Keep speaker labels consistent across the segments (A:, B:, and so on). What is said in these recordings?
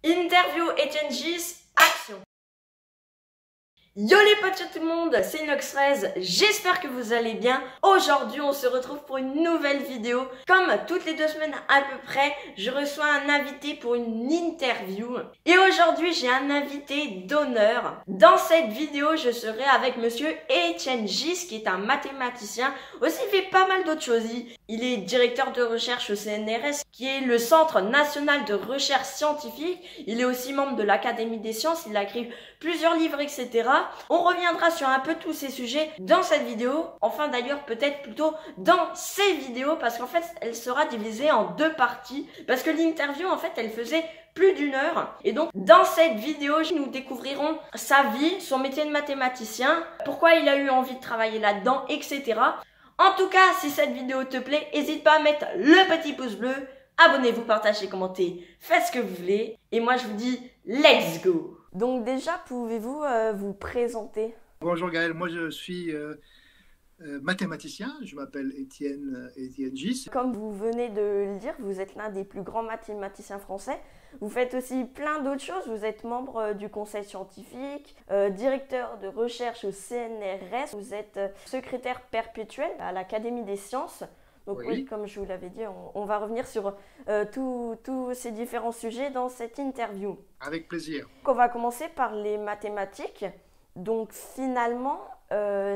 A: Interview et changes, action. Yo les potes, tout le monde, c'est Inox13, j'espère que vous allez bien. Aujourd'hui on se retrouve pour une nouvelle vidéo. Comme toutes les 2 semaines à peu près, je reçois un invité pour une interview. Et aujourd'hui j'ai un invité d'honneur. Dans cette vidéo je serai avec monsieur Etienne Gis, qui est un mathématicien. Aussi il fait pas mal d'autres choses. Il est directeur de recherche au CNRS, qui est le Centre National de Recherche Scientifique. Il est aussi membre de l'Académie des Sciences, il a écrit plusieurs livres, etc. On reviendra sur un peu tous ces sujets dans cette vidéo. Enfin d'ailleurs peut-être plutôt dans ces vidéos, parce qu'en fait elle sera divisée en 2 parties. Parce que l'interview en fait elle faisait plus d'1 heure. Et donc dans cette vidéo nous découvrirons sa vie, son métier de mathématicien, pourquoi il a eu envie de travailler là-dedans, etc. En tout cas, si cette vidéo te plaît, n'hésite pas à mettre le petit pouce bleu, abonnez-vous, partagez, commentez, faites ce que vous voulez. Et moi, je vous dis, let's go! Donc déjà, pouvez-vous vous présenter?
B: Bonjour Gaël, moi je suis mathématicien, je m'appelle Etienne Gis.
A: Comme vous venez de le dire, vous êtes l'un des plus grands mathématiciens français. Vous faites aussi plein d'autres choses. Vous êtes membre du conseil scientifique, directeur de recherche au CNRS. Vous êtes secrétaire perpétuel à l'Académie des Sciences. Donc oui, comme je vous l'avais dit, on va revenir sur tous ces différents sujets dans cette interview.
B: Avec plaisir.
A: Donc, on va commencer par les mathématiques. Donc finalement,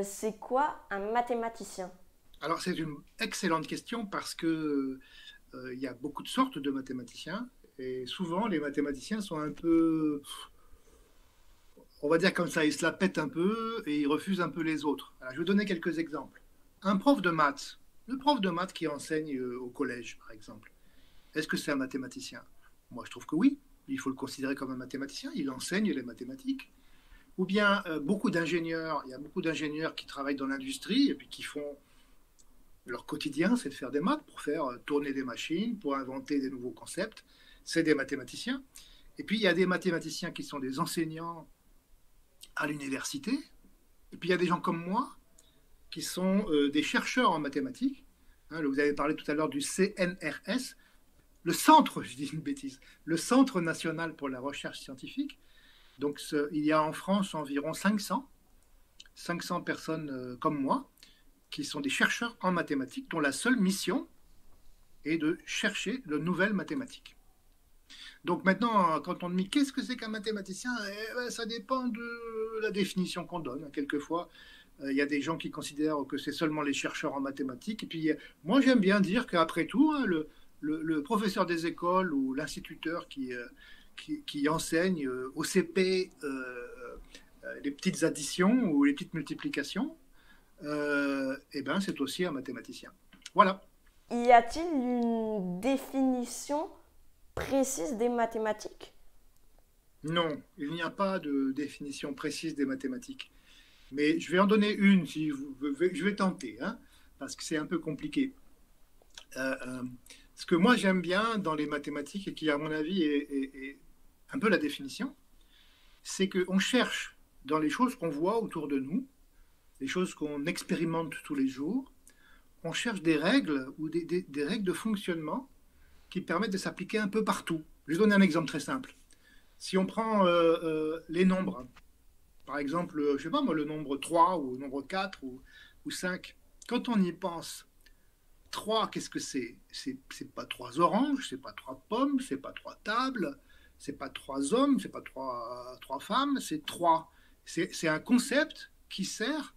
A: c'est quoi un mathématicien?
B: Alors c'est une excellente question parce que il y a beaucoup de sortes de mathématiciens et souvent les mathématiciens sont un peu, on va dire comme ça, ils se la pètent un peu et ils refusent un peu les autres. Alors, je vais vous donner quelques exemples. Un prof de maths, le prof de maths qui enseigne au collège par exemple, est-ce que c'est un mathématicien? Moi je trouve que oui, il faut le considérer comme un mathématicien, il enseigne les mathématiques. Ou bien beaucoup d'ingénieurs, il y a beaucoup d'ingénieurs qui travaillent dans l'industrie et puis qui font leur quotidien, c'est de faire des maths pour faire tourner des machines, pour inventer des nouveaux concepts. C'est des mathématiciens. Et puis il y a des mathématiciens qui sont des enseignants à l'université. Et puis il y a des gens comme moi qui sont des chercheurs en mathématiques. Vous avez parlé tout à l'heure du CNRS, le centre, je dis une bêtise, le Centre national pour la recherche scientifique. Donc, il y a en France environ 500 personnes comme moi qui sont des chercheurs en mathématiques dont la seule mission est de chercher de nouvelles mathématiques. Donc maintenant, quand on me dit qu'est-ce que c'est qu'un mathématicien, ça dépend de la définition qu'on donne. Quelquefois, il y a des gens qui considèrent que c'est seulement les chercheurs en mathématiques. Et puis, moi, j'aime bien dire qu'après tout, le professeur des écoles ou l'instituteur qui enseigne au CP les petites additions ou les petites multiplications, eh ben, c'est aussi un mathématicien. Voilà.
A: Y a-t-il une définition précise des mathématiques?
B: Non, il n'y a pas de définition précise des mathématiques. Mais je vais en donner une, si je vais tenter, hein, parce que c'est un peu compliqué. Ce que moi j'aime bien dans les mathématiques et qui, à mon avis, est un peu la définition, c'est qu'on cherche dans les choses qu'on voit autour de nous, les choses qu'on expérimente tous les jours, on cherche des règles ou des règles de fonctionnement qui permettent de s'appliquer un peu partout. Je vais donner un exemple très simple. Si on prend les nombres, par exemple, je sais pas moi, le nombre 3 ou le nombre 4 ou 5, quand on y pense, 3, qu'est-ce que c'est? C'est pas 3 oranges, c'est pas 3 pommes, c'est pas 3 tables, c'est pas 3 hommes, c'est pas 3 femmes, c'est 3. C'est un concept qui sert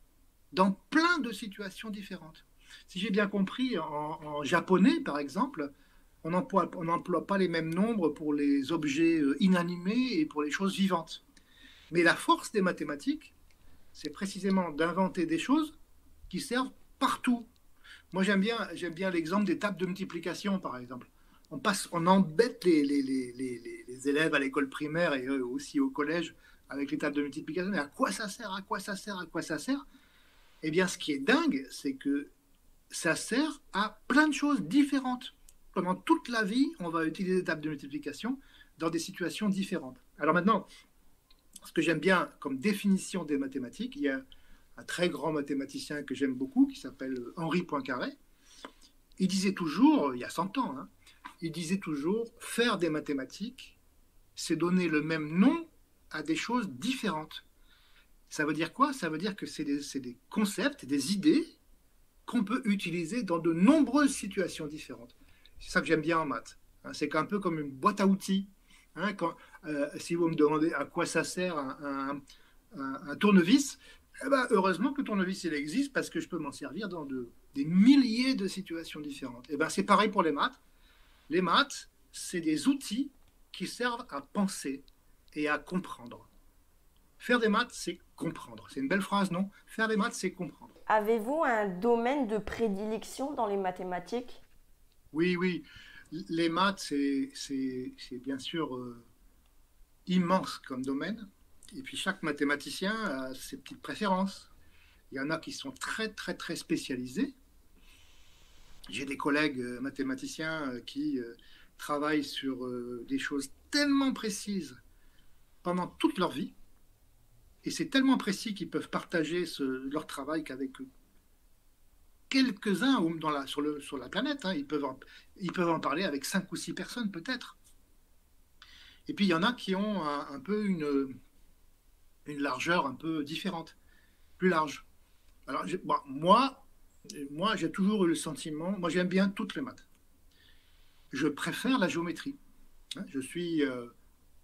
B: dans plein de situations différentes. Si j'ai bien compris, en japonais, par exemple, on n'emploie pas les mêmes nombres pour les objets inanimés et pour les choses vivantes. Mais la force des mathématiques, c'est précisément d'inventer des choses qui servent partout. Moi, j'aime bien l'exemple des tables de multiplication, par exemple. On embête les élèves à l'école primaire et aussi au collège avec les tables de multiplication. Mais à quoi ça sert? À quoi ça sert? À quoi ça sert? Eh bien, ce qui est dingue, c'est que ça sert à plein de choses différentes. Pendant toute la vie, on va utiliser des tables de multiplication dans des situations différentes. Alors maintenant, ce que j'aime bien comme définition des mathématiques, il y a un très grand mathématicien que j'aime beaucoup, qui s'appelle Henri Poincaré. Il disait toujours, il y a 100 ans, il disait toujours, faire des mathématiques, c'est donner le même nom à des choses différentes. Ça veut dire quoi? Ça veut dire que c'est des concepts, des idées qu'on peut utiliser dans de nombreuses situations différentes. C'est ça que j'aime bien en maths. Hein, c'est un peu comme une boîte à outils. Hein, si vous me demandez à quoi ça sert un tournevis, eh ben, heureusement que le tournevis il existe parce que je peux m'en servir dans des milliers de situations différentes. Et ben, c'est pareil pour les maths. Les maths, c'est des outils qui servent à penser et à comprendre. Faire des maths, c'est comprendre. C'est une belle phrase, non? Faire des maths, c'est comprendre.
A: Avez-vous un domaine de prédilection dans les mathématiques?
B: Oui, oui. Les maths, c'est bien sûr immense comme domaine. Et puis chaque mathématicien a ses petites préférences. Il y en a qui sont très, très, très spécialisés. J'ai des collègues mathématiciens qui travaillent sur des choses tellement précises pendant toute leur vie. Et c'est tellement précis qu'ils peuvent partager leur travail qu'avec quelques-uns sur la planète. Hein, ils peuvent en parler avec 5 ou 6 personnes peut-être. Et puis il y en a qui ont un peu une largeur un peu différente, plus large. Alors moi, j'ai toujours eu le sentiment, moi j'aime bien toutes les maths. Je préfère la géométrie. Hein, je suis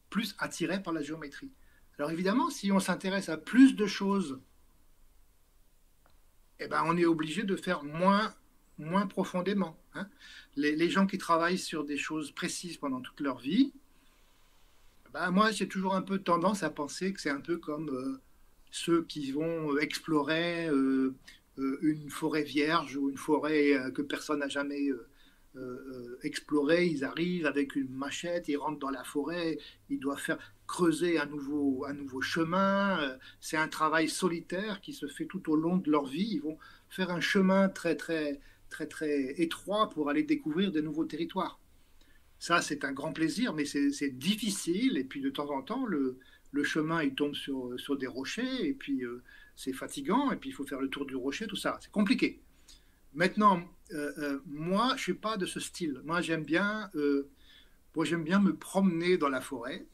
B: plus attiré par la géométrie. Alors évidemment, si on s'intéresse à plus de choses, eh ben, on est obligé de faire moins profondément. Hein. Les gens qui travaillent sur des choses précises pendant toute leur vie, ben, moi j'ai toujours un peu tendance à penser que c'est un peu comme ceux qui vont explorer une forêt vierge ou une forêt que personne n'a jamais explorée. Ils arrivent avec une machette, ils rentrent dans la forêt, ils doivent creuser un nouveau chemin. C'est un travail solitaire qui se fait tout au long de leur vie. Ils vont faire un chemin très, très, très, très étroit pour aller découvrir de nouveaux territoires. Ça, c'est un grand plaisir, mais c'est difficile. Et puis, de temps en temps, le chemin, il tombe sur des rochers. Et puis, c'est fatigant. Et puis, il faut faire le tour du rocher, tout ça. C'est compliqué. Maintenant, moi, je ne suis pas de ce style. Moi, j'aime bien me promener dans la forêt,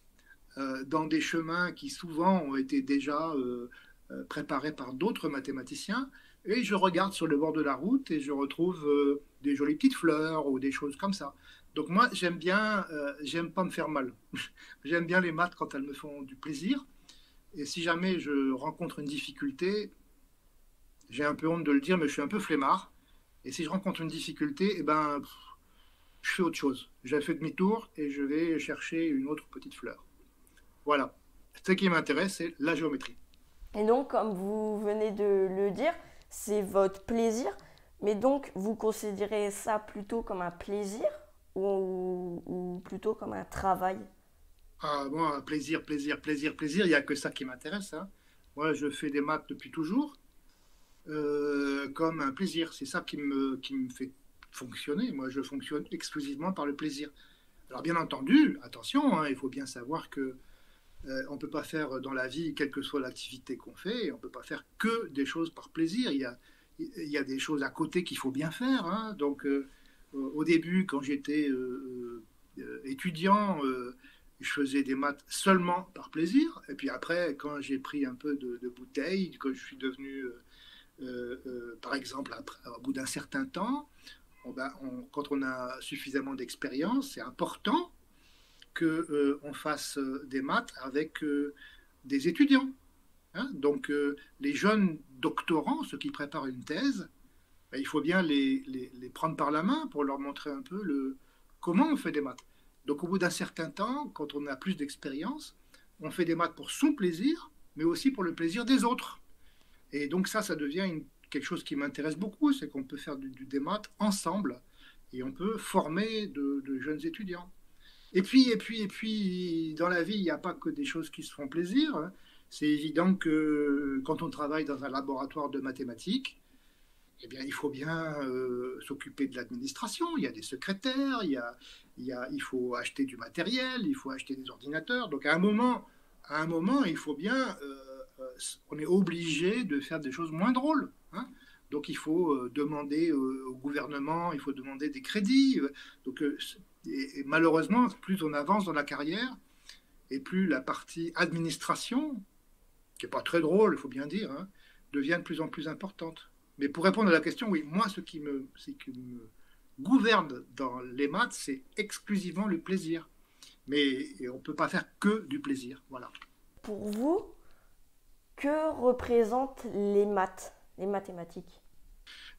B: dans des chemins qui souvent ont été déjà préparés par d'autres mathématiciens. Et je regarde sur le bord de la route et je retrouve des jolies petites fleurs ou des choses comme ça. Donc moi, j'aime pas me faire mal. J'aime bien les maths quand elles me font du plaisir. Et si jamais je rencontre une difficulté, j'ai un peu honte de le dire, mais je suis un peu flemmard. Et si je rencontre une difficulté, eh ben, je fais autre chose. Je fais demi-tour et je vais chercher une autre petite fleur. Voilà. Ce qui m'intéresse, c'est la géométrie.
A: Et donc, comme vous venez de le dire, c'est votre plaisir. Mais donc, vous considérez ça plutôt comme un plaisir ou plutôt comme un travail?
B: Ah, moi, plaisir, plaisir, plaisir, plaisir, il n'y a que ça qui m'intéresse. Hein. Moi, je fais des maths depuis toujours comme un plaisir. C'est ça qui me fait fonctionner. Moi, je fonctionne exclusivement par le plaisir. Alors, bien entendu, attention, hein, il faut bien savoir que on ne peut pas faire dans la vie, quelle que soit l'activité qu'on fait, on ne peut pas faire que des choses par plaisir. Il y a des choses à côté qu'il faut bien faire. Hein. Donc, au début, quand j'étais étudiant, je faisais des maths seulement par plaisir. Et puis après, quand j'ai pris un peu de bouteille, que je suis devenu, par exemple, au bout d'un certain temps, quand on a suffisamment d'expérience, c'est important qu'on fasse des maths avec des étudiants. Hein. Donc, les jeunes doctorants, ceux qui préparent une thèse, ben, il faut bien les prendre par la main pour leur montrer un peu comment on fait des maths. Donc, au bout d'un certain temps, quand on a plus d'expérience, on fait des maths pour son plaisir, mais aussi pour le plaisir des autres. Et donc, ça devient quelque chose qui m'intéresse beaucoup, c'est qu'on peut faire des maths ensemble et on peut former de jeunes étudiants. Et puis, dans la vie, il n'y a pas que des choses qui se font plaisir. Hein. C'est évident que quand on travaille dans un laboratoire de mathématiques, eh bien, il faut bien s'occuper de l'administration. Il y a des secrétaires, il faut acheter du matériel, il faut acheter des ordinateurs. Donc, à un moment, il faut bien, on est obligé de faire des choses moins drôles. Hein. Donc, il faut demander au gouvernement, il faut demander des crédits. Donc, et malheureusement, plus on avance dans la carrière, et plus la partie administration, qui n'est pas très drôle, il faut bien dire, hein, devient de plus en plus importante. Mais pour répondre à la question, oui, moi, ce qui me gouverne dans les maths, c'est exclusivement le plaisir. Mais on ne peut pas faire que du plaisir. Voilà.
A: Pour vous, que représentent les maths, les mathématiques?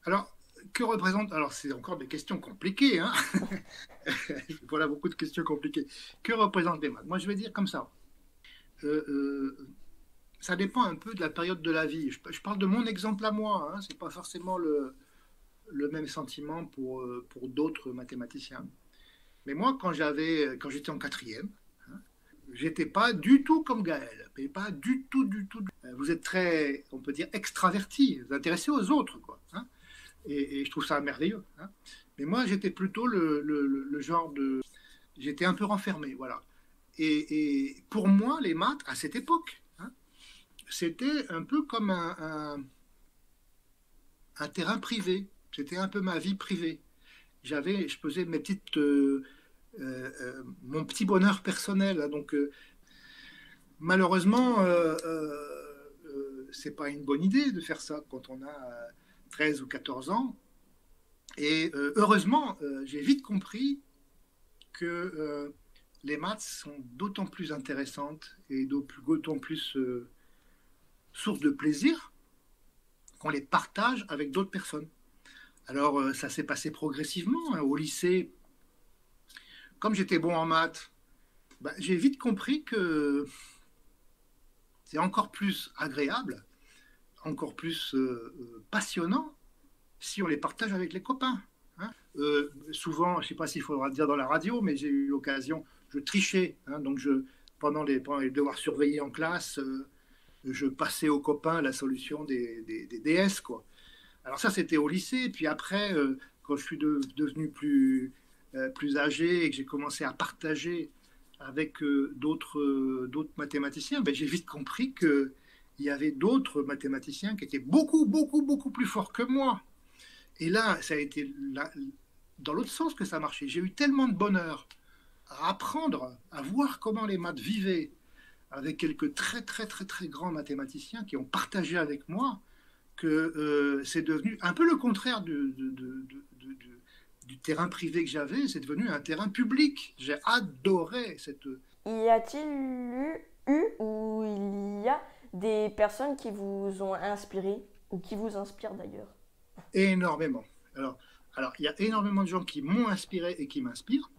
B: Alors, que représente... Alors, c'est encore des questions compliquées. Hein. Voilà, beaucoup de questions compliquées. Que représentent les maths? Moi, je vais dire comme ça. Ça dépend un peu de la période de la vie. Je parle de mon exemple à moi. Hein. Ce n'est pas forcément le même sentiment pour d'autres mathématiciens. Mais moi, quand j'étais en quatrième, hein, j'étais pas du tout comme Gaël. Mais pas du tout, du tout. Vous êtes très, on peut dire, extraverti. Vous intéressez aux autres, quoi. Hein, et je trouve ça merveilleux. Hein. Mais moi, j'étais plutôt le genre de... J'étais un peu renfermé, voilà. Et pour moi, les maths, à cette époque, hein, c'était un peu comme un terrain privé. C'était un peu ma vie privée. Je faisais mes petites... mon petit bonheur personnel. Hein, donc, malheureusement, c'est pas une bonne idée de faire ça quand on a 13 ou 14 ans. Et heureusement, j'ai vite compris que les maths sont d'autant plus intéressantes et d'autant plus source de plaisir qu'on les partage avec d'autres personnes. Alors, ça s'est passé progressivement. Hein, au lycée, comme j'étais bon en maths, ben, j'ai vite compris que c'est encore plus agréable, encore plus passionnant si on les partage avec les copains. Hein. Souvent, je ne sais pas s'il faudra le dire dans la radio, mais j'ai eu l'occasion, je trichais. Hein, donc, pendant les devoirs surveillés en classe, je passais aux copains la solution des DS, quoi. Alors ça, c'était au lycée. Puis après, quand je suis devenu plus âgé et que j'ai commencé à partager avec d'autres mathématiciens, ben, j'ai vite compris qu'il y avait d'autres mathématiciens qui étaient beaucoup, beaucoup, beaucoup plus forts que moi. Et là, ça a été dans l'autre sens que ça marchait. J'ai eu tellement de bonheur à apprendre, à voir comment les maths vivaient avec quelques très, très, très, très grands mathématiciens qui ont partagé avec moi que c'est devenu un peu le contraire du terrain privé que j'avais, c'est devenu un terrain public. J'ai adoré cette...
A: Y a-t-il eu ou il y a des personnes qui vous ont inspiré ou qui vous inspirent d'ailleurs?
B: Énormément. Alors, il y a énormément de gens qui m'ont inspiré et qui m'inspirent.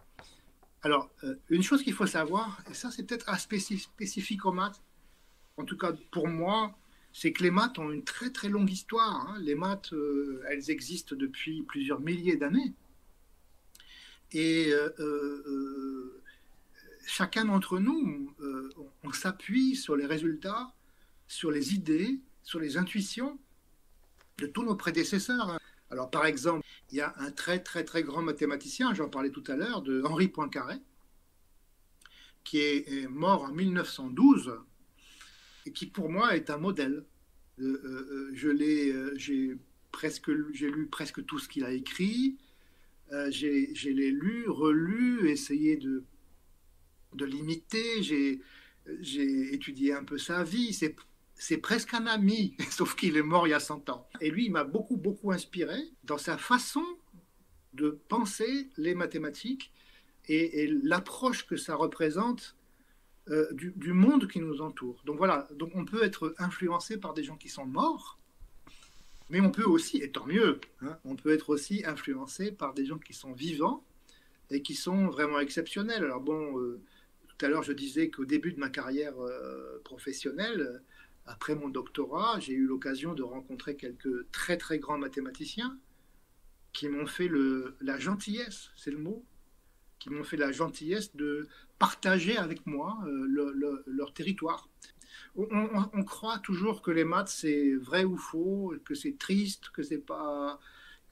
B: Alors, une chose qu'il faut savoir, et ça c'est peut-être aspect spécifique aux maths, en tout cas pour moi, c'est que les maths ont une très très longue histoire. Hein. Les maths, elles existent depuis plusieurs milliers d'années. Et chacun d'entre nous, on s'appuie sur les résultats, sur les idées, sur les intuitions de tous nos prédécesseurs. Alors par exemple, il y a un très très très grand mathématicien, j'en parlais tout à l'heure, de Henri Poincaré, qui est mort en 1912 et qui pour moi est un modèle. J'ai lu presque tout ce qu'il a écrit, j'ai lu, relu, essayé de l'imiter, j'ai étudié un peu sa vie, c'est presque un ami, sauf qu'il est mort il y a 100 ans. Et lui, il m'a beaucoup, beaucoup inspiré dans sa façon de penser les mathématiques et l'approche que ça représente du monde qui nous entoure. Donc voilà, donc on peut être influencé par des gens qui sont morts, mais on peut aussi, et tant mieux, hein, on peut être aussi influencé par des gens qui sont vivants et qui sont vraiment exceptionnels. Alors bon, tout à l'heure je disais qu'au début de ma carrière professionnelle, après mon doctorat, j'ai eu l'occasion de rencontrer quelques très très grands mathématiciens qui m'ont fait la gentillesse, c'est le mot, qui m'ont fait la gentillesse de partager avec moi leur territoire. On croit toujours que les maths c'est vrai ou faux, que c'est triste, que c'est pas,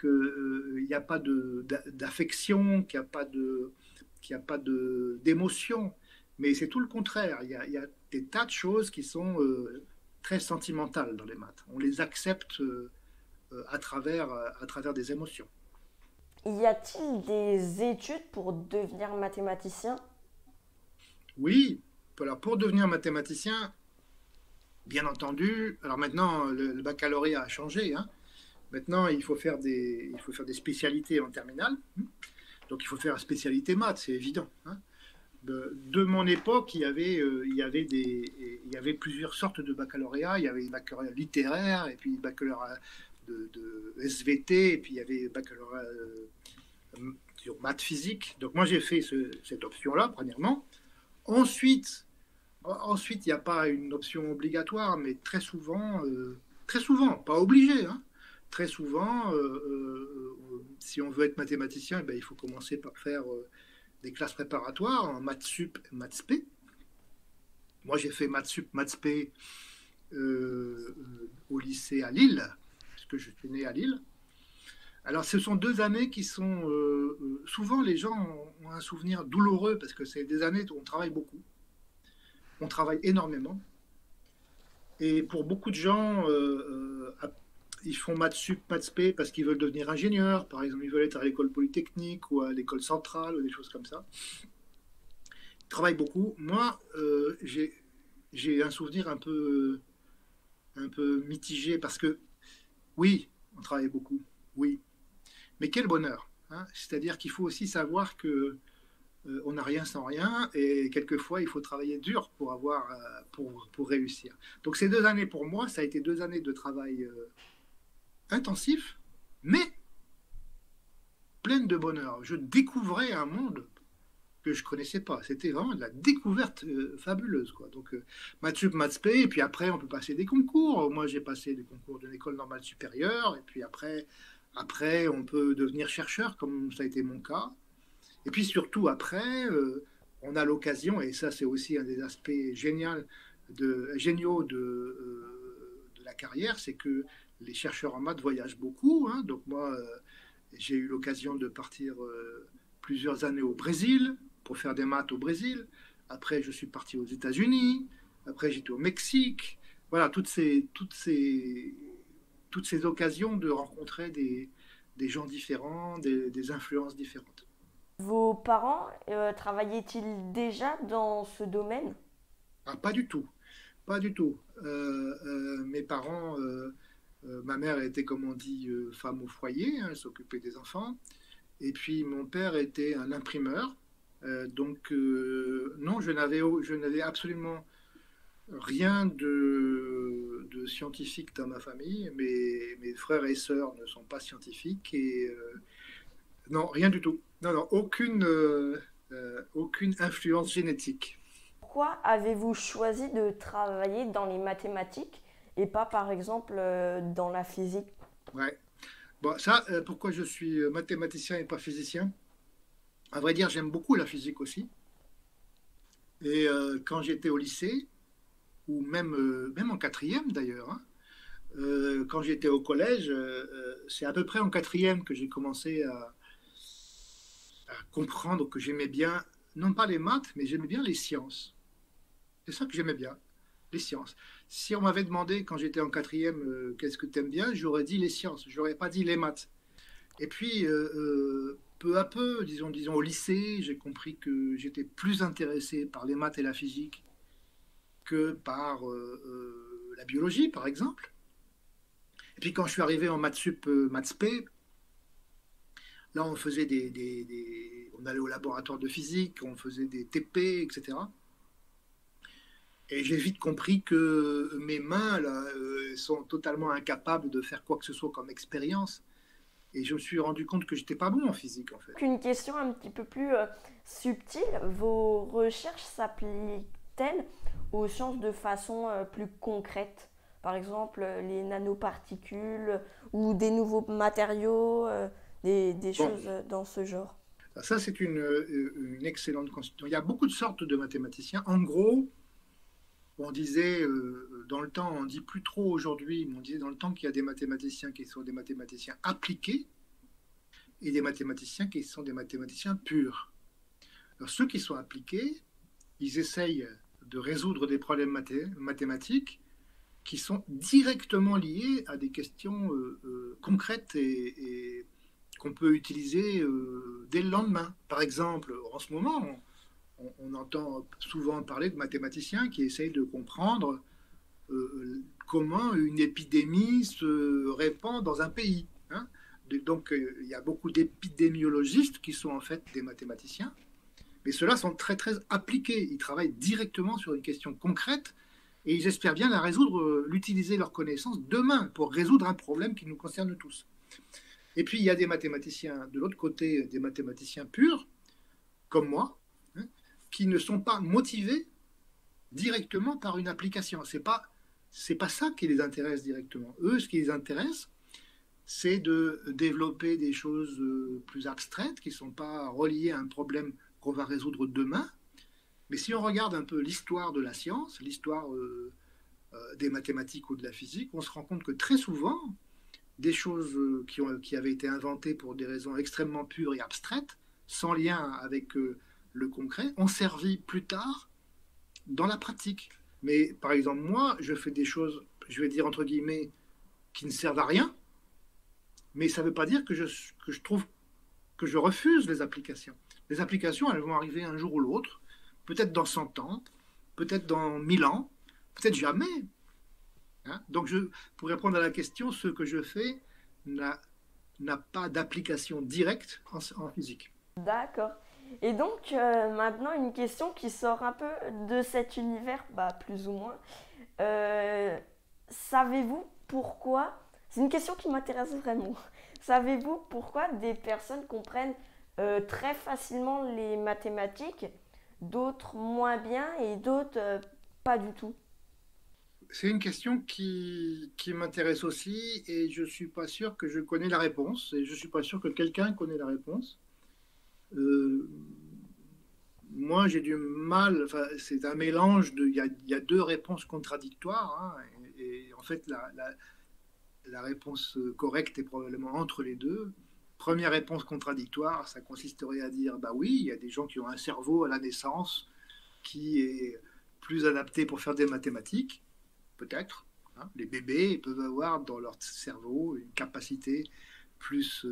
B: qu'il n'y a pas d'affection, qu'il n'y a pas d'émotion, mais c'est tout le contraire. Il y a des tas de choses qui sont très sentimentales dans les maths. On les accepte à travers des émotions.
A: Y a-t-il des études pour devenir mathématicien?
B: Oui, Voilà, pour devenir mathématicien, bien entendu, alors maintenant, le baccalauréat a changé, hein. Maintenant, il faut faire des spécialités en terminale. Donc, il faut faire spécialité maths, c'est évident, hein. De mon époque, il y avait plusieurs sortes de baccalauréat. Il y avait le baccalauréat littéraire, et puis le baccalauréat de SVT, et puis il y avait le baccalauréat sur maths physique. Donc moi, j'ai fait cette option-là, premièrement. Ensuite, il n'y a pas une option obligatoire, mais très souvent, pas obligé, hein, très souvent, si on veut être mathématicien, eh ben, il faut commencer par faire des classes préparatoires en maths sup et maths spé. Moi, j'ai fait maths sup, maths spé au lycée à Lille, parce que je suis né à Lille. Alors, ce sont 2 années qui sont... souvent, les gens ont un souvenir douloureux, parce que c'est des années où on travaille beaucoup. On travaille énormément. Et pour beaucoup de gens, ils font maths sup, maths spé parce qu'ils veulent devenir ingénieurs. Par exemple, ils veulent être à l'école polytechnique ou à l'école centrale ou des choses comme ça. Ils travaillent beaucoup. Moi, j'ai un souvenir un peu mitigé parce que, oui, on travaille beaucoup, oui. Mais quel bonheur, hein. C'est-à-dire qu'il faut aussi savoir que on n'a rien sans rien, et quelquefois il faut travailler dur pour réussir. Donc ces 2 années pour moi, ça a été 2 années de travail intensif, mais pleine de bonheur. Je découvrais un monde que je connaissais pas. C'était vraiment de la découverte fabuleuse, quoi. Donc maths sup, maths spé, et puis après on peut passer des concours. Moi j'ai passé des concours de l'école normale supérieure, et puis après on peut devenir chercheur, comme ça a été mon cas. Et puis surtout après, on a l'occasion, et ça c'est aussi un des aspects géniaux de la carrière, c'est que les chercheurs en maths voyagent beaucoup, hein. Donc moi, j'ai eu l'occasion de partir plusieurs années au Brésil pour faire des maths au Brésil. Après, je suis parti aux États-Unis. Après, j'étais au Mexique. Voilà, toutes ces occasions de rencontrer des gens différents, des influences différentes.
A: Vos parents travaillaient-ils déjà dans ce domaine?
B: Ah, pas du tout, pas du tout. Mes parents, ma mère était, comme on dit, femme au foyer, hein, elle s'occupait des enfants. Et puis mon père était un imprimeur. Donc non, je n'avais absolument rien de scientifique dans ma famille. Mes frères et sœurs ne sont pas scientifiques, et non, rien du tout. Non, non, aucune influence génétique.
A: Pourquoi avez-vous choisi de travailler dans les mathématiques et pas par exemple dans la physique?
B: Ouais. Bon, ça, pourquoi je suis mathématicien et pas physicien? À vrai dire, j'aime beaucoup la physique aussi. Et quand j'étais au lycée, ou même en quatrième d'ailleurs, hein, quand j'étais au collège, c'est à peu près en quatrième que j'ai commencé à comprendre que j'aimais bien, non pas les maths, mais j'aimais bien les sciences. C'est ça que j'aimais bien, les sciences. Si on m'avait demandé quand j'étais en quatrième, qu'est-ce que tu aimes bien, j'aurais dit les sciences, j'aurais pas dit les maths. Et puis, peu à peu, disons au lycée, j'ai compris que j'étais plus intéressé par les maths et la physique que par la biologie, par exemple. Et puis quand je suis arrivé en maths sup, maths spé, là on faisait on allait au laboratoire de physique, on faisait des TP, etc. Et j'ai vite compris que mes mains là, sont totalement incapables de faire quoi que ce soit comme expérience. Et je me suis rendu compte que j'étais pas bon en physique, en fait.
A: Une question un petit peu plus subtile, vos recherches s'appliquent-elles aux sciences de façon plus concrète? Par exemple, les nanoparticules ou des nouveaux matériaux, des
B: Bon,
A: choses dans ce genre.
B: ça c'est une excellente question. Il y a beaucoup de sortes de mathématiciens. En gros, on disait dans le temps, on dit plus trop aujourd'hui, mais on disait dans le temps qu'il y a des mathématiciens qui sont des mathématiciens appliqués et des mathématiciens qui sont des mathématiciens purs. Alors ceux qui sont appliqués, ils essayent de résoudre des problèmes mathématiques qui sont directement liés à des questions concrètes et qu'on peut utiliser dès le lendemain. Par exemple, en ce moment, on entend souvent parler de mathématiciens qui essayent de comprendre comment une épidémie se répand dans un pays. Hein. Donc, il y a beaucoup d'épidémiologistes qui sont en fait des mathématiciens, mais ceux-là sont très, très appliqués. Ils travaillent directement sur une question concrète et ils espèrent bien la résoudre, l'utiliser leur connaissance demain pour résoudre un problème qui nous concerne tous. Et puis, il y a des mathématiciens, de l'autre côté, des mathématiciens purs, comme moi, hein, qui ne sont pas motivés directement par une application. C'est pas ça qui les intéresse directement. Eux, ce qui les intéresse, c'est de développer des choses plus abstraites, qui ne sont pas reliées à un problème qu'on va résoudre demain. Mais si on regarde un peu l'histoire de la science, l'histoire des mathématiques ou de la physique, on se rend compte que très souvent, des choses qui avaient été inventées pour des raisons extrêmement pures et abstraites, sans lien avec le concret, ont servi plus tard dans la pratique. Mais par exemple, moi, je fais des choses, je vais dire entre guillemets, qui ne servent à rien, mais ça ne veut pas dire que je trouve que je refuse les applications. Les applications, elles vont arriver un jour ou l'autre, peut-être dans 100 ans, peut-être dans 1000 ans, peut-être jamais. Hein. Donc, pour répondre à la question, ce que je fais n'a pas d'application directe en physique.
A: D'accord. Et donc, maintenant, une question qui sort un peu de cet univers, plus ou moins. Savez-vous pourquoi, c'est une question qui m'intéresse vraiment, savez-vous pourquoi des personnes comprennent très facilement les mathématiques, d'autres moins bien et d'autres pas du tout?
B: C'est une question qui m'intéresse aussi et je ne suis pas sûr que je connais la réponse et je ne suis pas sûr que quelqu'un connaît la réponse. Moi, j'ai du mal, enfin, c'est un mélange il y a deux réponses contradictoires, hein, et en fait, la réponse correcte est probablement entre les deux. Première réponse contradictoire, ça consisterait à dire, bah oui, il y a des gens qui ont un cerveau à la naissance qui est plus adapté pour faire des mathématiques, peut-être. Hein. Les bébés peuvent avoir dans leur cerveau une capacité plus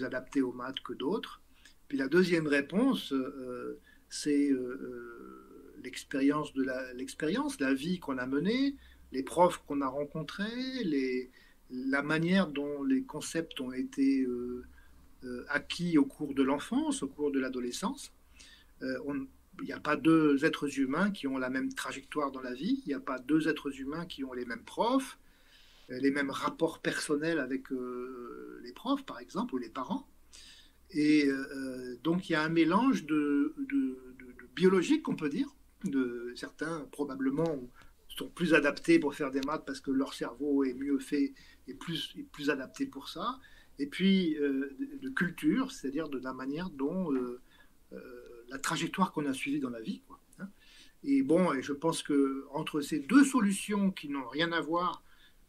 B: adaptée aux maths que d'autres. Puis la deuxième réponse, c'est l'expérience la vie qu'on a menée, les profs qu'on a rencontrés, la manière dont les concepts ont été acquis au cours de l'enfance, au cours de l'adolescence. Il n'y a pas deux êtres humains qui ont la même trajectoire dans la vie, il n'y a pas deux êtres humains qui ont les mêmes profs, les mêmes rapports personnels avec les profs, par exemple, ou les parents. Et donc il y a un mélange de biologique, on peut dire. Certains probablement sont plus adaptés pour faire des maths parce que leur cerveau est mieux fait et plus adapté pour ça. Et puis de culture, c'est-à-dire de la manière dont la trajectoire qu'on a suivie dans la vie, quoi, hein. Et bon, et je pense que entre ces deux solutions qui n'ont rien à voir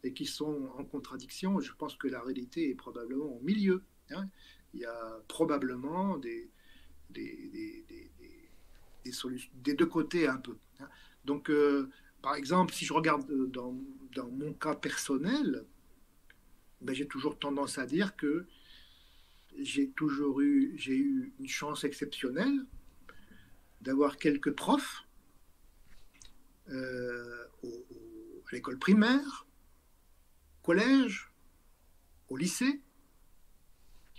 B: et qui sont en contradiction, je pense que la réalité est probablement au milieu, hein. Il y a probablement des solutions des deux côtés un peu. Hein. Donc, par exemple, si je regarde dans mon cas personnel, ben, j'ai toujours tendance à dire que j'ai eu une chance exceptionnelle d'avoir quelques profs à l'école primaire, au collège, au lycée.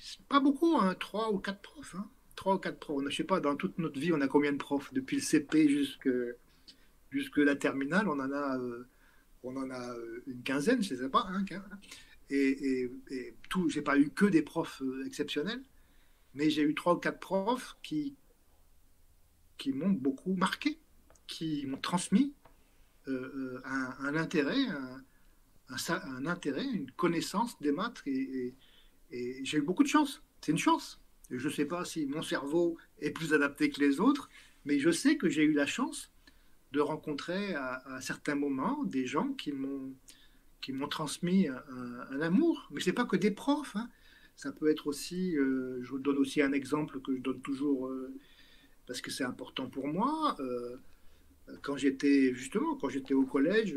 B: C'est pas beaucoup, hein, 3 ou 4 profs. Hein. 3 ou 4 profs. Je ne sais pas, dans toute notre vie, on a combien de profs? Depuis le CP jusque la terminale, on en a une quinzaine, je ne sais pas. Hein, et tout, j'ai pas eu que des profs exceptionnels, mais j'ai eu 3 ou 4 profs qui m'ont beaucoup marqué, qui m'ont transmis un intérêt, un intérêt, une connaissance des maths et j'ai eu beaucoup de chance. C'est une chance. Je ne sais pas si mon cerveau est plus adapté que les autres, mais je sais que j'ai eu la chance de rencontrer à certains moments des gens qui m'ont transmis un amour. Mais ce n'est pas que des profs. Hein. Ça peut être aussi, je vous donne aussi un exemple que je donne toujours parce que c'est important pour moi. Quand j'étais au collège,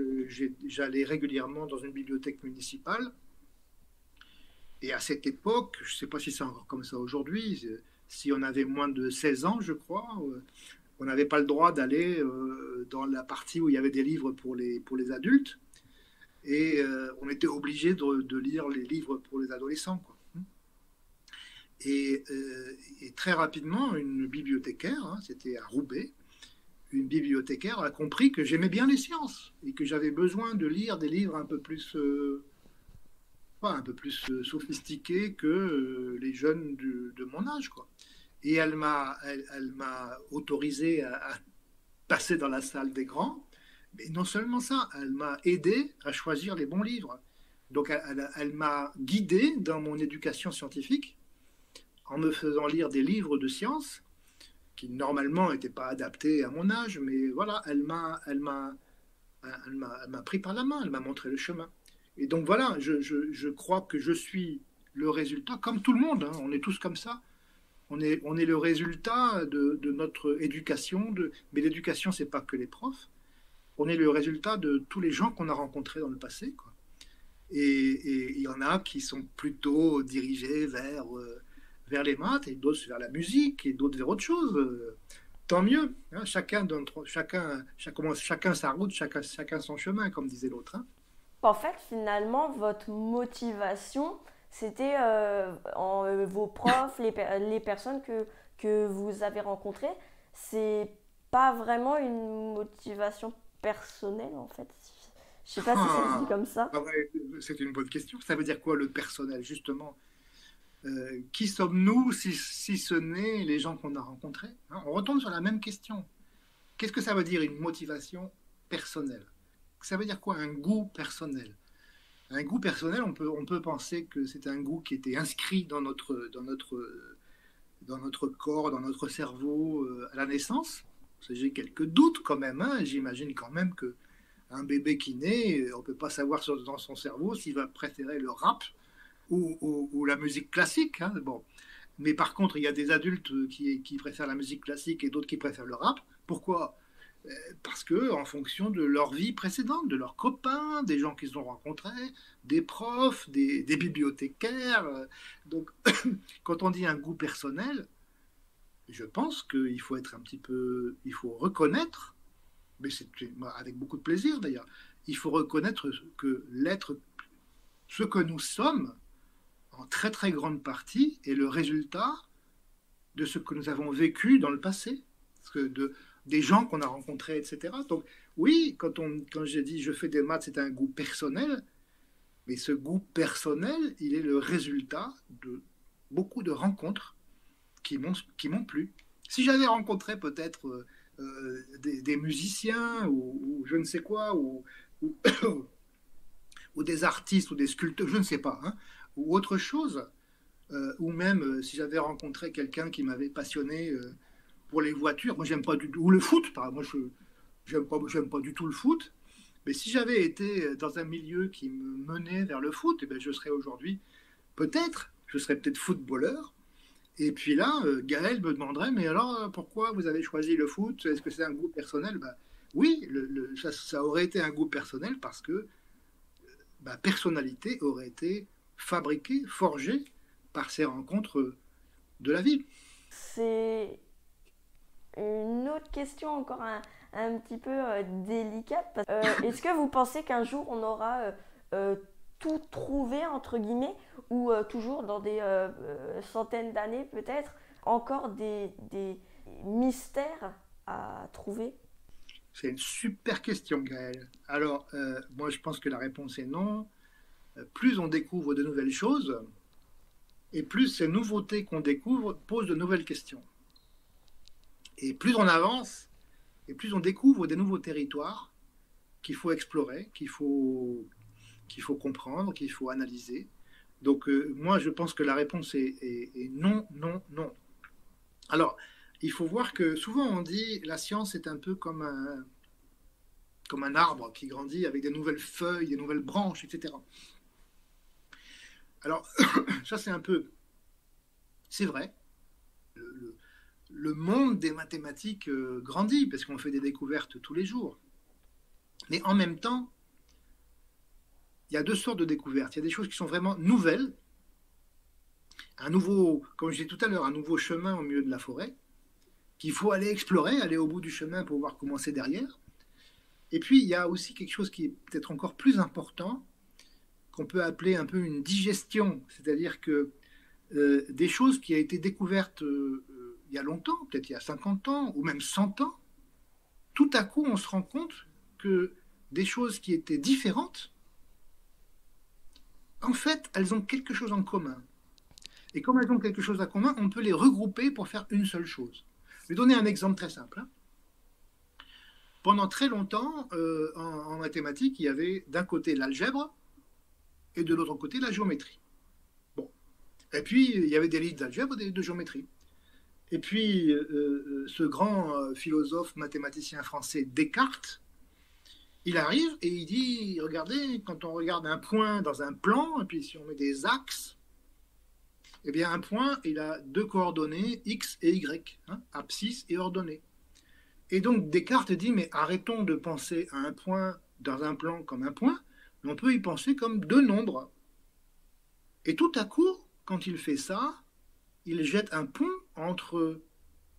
B: j'allais régulièrement dans une bibliothèque municipale. Et à cette époque, je ne sais pas si c'est encore comme ça aujourd'hui, si on avait moins de 16 ans, je crois. On n'avait pas le droit d'aller dans la partie où il y avait des livres pour les adultes. Et on était obligé de lire les livres pour les adolescents, quoi. Et très rapidement, une bibliothécaire, hein, c'était à Roubaix, une bibliothécaire a compris que j'aimais bien les sciences et que j'avais besoin de lire des livres un peu plus sophistiqués que les jeunes de mon âge, quoi. Et elle m'a autorisé à passer dans la salle des grands. Mais non seulement ça, elle m'a aidé à choisir les bons livres. Donc elle m'a guidé dans mon éducation scientifique en me faisant lire des livres de sciences qui normalement n'étaient pas adaptés à mon âge, mais voilà, elle m'a pris par la main, elle m'a montré le chemin. Et donc voilà, je crois que je suis le résultat, comme tout le monde, hein, on est tous comme ça. On est le résultat de notre éducation, mais l'éducation, c'est pas que les profs. On est le résultat de tous les gens qu'on a rencontrés dans le passé, quoi. Et il y en a qui sont plutôt dirigés vers les maths, et d'autres vers la musique, et d'autres vers autre chose. Tant mieux, hein, chacun sa route, chacun son chemin, comme disait l'autre, hein.
A: En fait, finalement, votre motivation, c'était vos profs, les personnes que vous avez rencontrées. C'est pas vraiment une motivation personnelle, en fait. Je sais pas si ça se dit
B: Ah,
A: comme ça.
B: ah ouais, c'est une bonne question. Ça veut dire quoi le personnel, justement? Qui sommes-nous si ce n'est les gens qu'on a rencontrés, hein? On retombe sur la même question. Qu'est-ce que ça veut dire une motivation personnelle? Ça veut dire quoi un goût personnel? Un goût personnel, on peut penser que c'est un goût qui était inscrit dans notre corps, dans notre cerveau à la naissance. J'ai quelques doutes quand même, hein. J'imagine quand même que un bébé qui naît, on ne peut pas savoir dans son cerveau s'il va préférer le rap ou la musique classique, hein. Bon. Mais par contre, il y a des adultes qui préfèrent la musique classique et d'autres qui préfèrent le rap. Pourquoi? Parce que en fonction de leur vie précédente, de leurs copains, des gens qu'ils ont rencontrés, des profs, des bibliothécaires. Donc, quand on dit un goût personnel, je pense qu'il faut être un petit peu, il faut reconnaître, mais c'est avec beaucoup de plaisir d'ailleurs, il faut reconnaître que l'être, ce que nous sommes, en très très grande partie, est le résultat de ce que nous avons vécu dans le passé, des gens qu'on a rencontrés, etc. Donc oui, quand j'ai dit je fais des maths, c'est un goût personnel, mais ce goût personnel, il est le résultat de beaucoup de rencontres qui m'ont plu. Si j'avais rencontré peut-être des musiciens ou je ne sais quoi, ou, ou des artistes ou des sculpteurs, je ne sais pas, hein, ou autre chose, ou même si j'avais rencontré quelqu'un qui m'avait passionné pour les voitures, moi j'aime pas du tout, ou le foot, moi j'aime pas du tout le foot, mais si j'avais été dans un milieu qui me menait vers le foot, eh ben, je serais peut-être footballeur. Et puis là, Gaël me demanderait, mais alors pourquoi vous avez choisi le foot? Est-ce que c'est un goût personnel? Ben, oui, ça aurait été un goût personnel parce que ma personnalité aurait été fabriquée, forgée par ces rencontres de la vie.
A: C'est une autre question encore un petit peu délicate. Est-ce que vous pensez qu'un jour on aura tout trouvé, entre guillemets, ou toujours dans des centaines d'années peut-être, encore des mystères à trouver?
B: C'est une super question, Gaël. Alors, moi, je pense que la réponse est non. Plus on découvre de nouvelles choses, et plus ces nouveautés qu'on découvre posent de nouvelles questions. Et plus on avance, et plus on découvre des nouveaux territoires qu'il faut explorer, qu'il faut comprendre, qu'il faut analyser. Donc, moi, je pense que la réponse est non, non, non. Alors, il faut voir que souvent on dit la science est un peu comme un arbre qui grandit avec des nouvelles feuilles, des nouvelles branches, etc. Alors, ça c'est un peu... C'est vrai, le monde des mathématiques grandit parce qu'on fait des découvertes tous les jours. Mais en même temps, il y a deux sortes de découvertes. Il y a des choses qui sont vraiment nouvelles comme je disais tout à l'heure, un nouveau chemin au milieu de la forêt, qu'il faut aller explorer, aller au bout du chemin pour voir comment c'est derrière. Et puis, il y a aussi quelque chose qui est peut-être encore plus important, qu'on peut appeler un peu une digestion, c'est-à-dire que des choses qui ont été découvertes il y a longtemps, peut-être il y a 50 ans, ou même 100 ans, tout à coup, on se rend compte que des choses qui étaient différentes, en fait, elles ont quelque chose en commun. Et comme elles ont quelque chose en commun, on peut les regrouper pour faire une seule chose. Je vais donner un exemple très simple. Pendant très longtemps, en mathématiques, il y avait d'un côté l'algèbre et de l'autre côté la géométrie. Bon. Et puis, il y avait des livres d'algèbre et de géométrie. Et puis, ce grand philosophe mathématicien français Descartes, il arrive et il dit, regardez, quand on regarde un point dans un plan, et puis si on met des axes, eh bien un point, il a deux coordonnées, x et y, abscisse et ordonnée. Et donc Descartes dit, mais arrêtons de penser à un point dans un plan comme un point, mais on peut y penser comme deux nombres. Et tout à coup, quand il fait ça, il jette un pont entre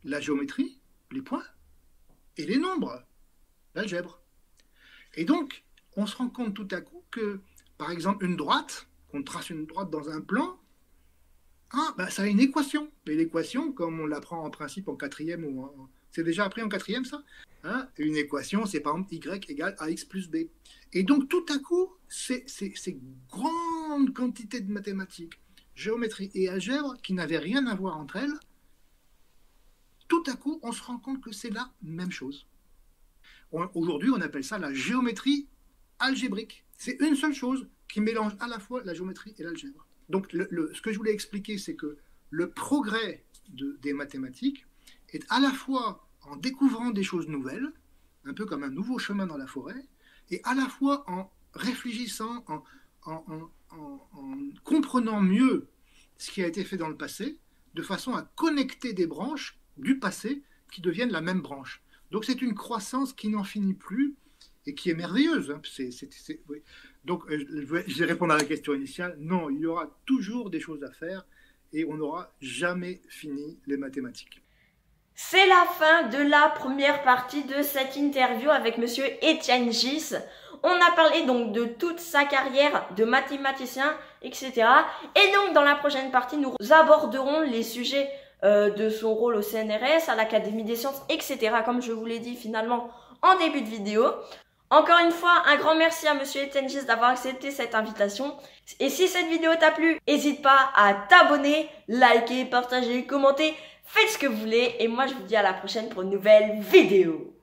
B: la géométrie, les points, et les nombres, l'algèbre. Et donc, on se rend compte tout à coup que, par exemple, une droite, qu'on trace une droite dans un plan, ça a une équation. Et l'équation, comme on l'apprend en principe en quatrième, c'est déjà appris en quatrième ça, une équation, c'est par exemple y égale ax plus b. Et donc, tout à coup, ces grandes quantités de mathématiques, géométrie et algèbre, qui n'avaient rien à voir entre elles, tout à coup, on se rend compte que c'est la même chose. Aujourd'hui, on appelle ça la géométrie algébrique. C'est une seule chose qui mélange à la fois la géométrie et l'algèbre. Donc, ce que je voulais expliquer, c'est que le progrès des mathématiques est à la fois en découvrant des choses nouvelles, un peu comme un nouveau chemin dans la forêt, et à la fois en réfléchissant, en comprenant mieux ce qui a été fait dans le passé, de façon à connecter des branches du passé qui deviennent la même branche. Donc c'est une croissance qui n'en finit plus et qui est merveilleuse. Oui. Donc je vais répondre à la question initiale. Non, il y aura toujours des choses à faire et on n'aura jamais fini les mathématiques.
A: C'est la fin de la première partie de cette interview avec monsieur Étienne Gis. On a parlé donc de toute sa carrière de mathématicien, etc. Et donc dans la prochaine partie, nous aborderons les sujets de son rôle au CNRS, à l'Académie des sciences, etc. Comme je vous l'ai dit finalement en début de vidéo. Encore une fois, un grand merci à monsieur Étienne Gis d'avoir accepté cette invitation. Et si cette vidéo t'a plu, n'hésite pas à t'abonner, liker, partager, commenter. Faites ce que vous voulez et moi je vous dis à la prochaine pour une nouvelle vidéo.